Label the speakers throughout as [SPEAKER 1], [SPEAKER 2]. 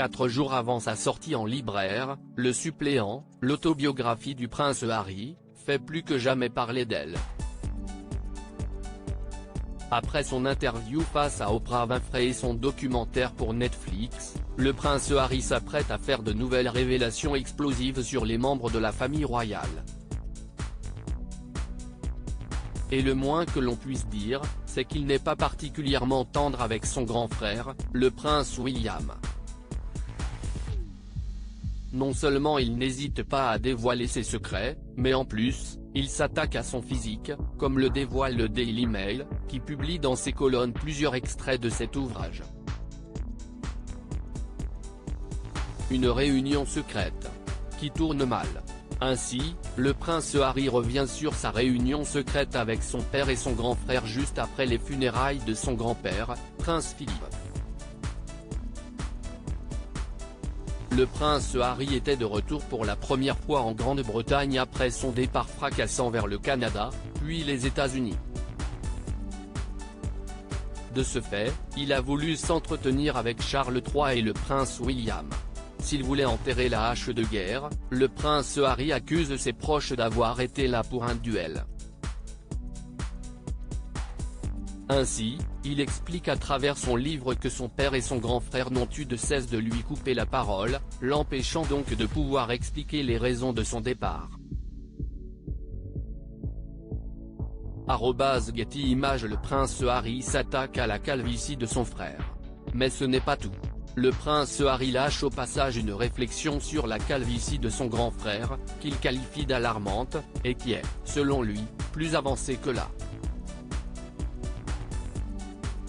[SPEAKER 1] 4 jours avant sa sortie en libraire, Le Suppléant, l'autobiographie du prince Harry, fait plus que jamais parler d'elle. Après son interview face à Oprah Winfrey et son documentaire pour Netflix, le prince Harry s'apprête à faire de nouvelles révélations explosives sur les membres de la famille royale. Et le moins que l'on puisse dire, c'est qu'il n'est pas particulièrement tendre avec son grand frère, le prince William. Non seulement il n'hésite pas à dévoiler ses secrets, mais en plus, il s'attaque à son physique, comme le dévoile le Daily Mail, qui publie dans ses colonnes plusieurs extraits de cet ouvrage. Une réunion secrète. Qui tourne mal. Ainsi, le prince Harry revient sur sa réunion secrète avec son père et son grand frère juste après les funérailles de son grand-père, prince Philippe. Le prince Harry était de retour pour la première fois en Grande-Bretagne après son départ fracassant vers le Canada, puis les États-Unis. De ce fait, il a voulu s'entretenir avec Charles III et le prince William. S'il voulait enterrer la hache de guerre, le prince Harry accuse ses proches d'avoir été là pour un duel. Ainsi, il explique à travers son livre que son père et son grand frère n'ont eu de cesse de lui couper la parole, l'empêchant donc de pouvoir expliquer les raisons de son départ. @Getty Images. Le prince Harry s'attaque à la calvitie de son frère. Mais ce n'est pas tout. Le prince Harry lâche au passage une réflexion sur la calvitie de son grand frère, qu'il qualifie d'alarmante, et qui est, selon lui, plus avancée que là.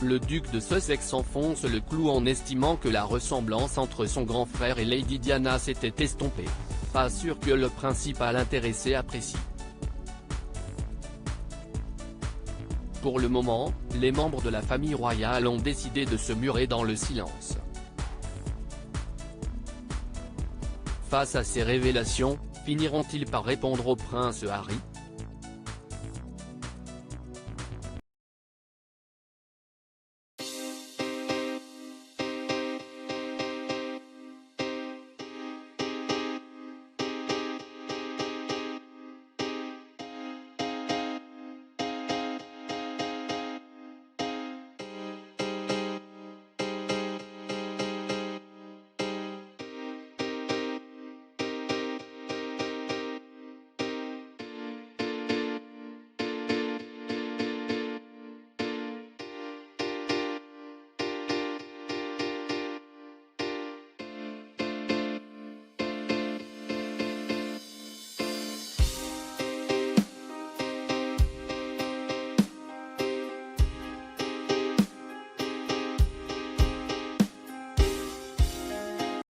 [SPEAKER 1] Le duc de Sussex enfonce le clou en estimant que la ressemblance entre son grand frère et Lady Diana s'était estompée. Pas sûr que le principal intéressé apprécie. Pour le moment, les membres de la famille royale ont décidé de se murer dans le silence. Face à ces révélations, finiront-ils par répondre au prince Harry ?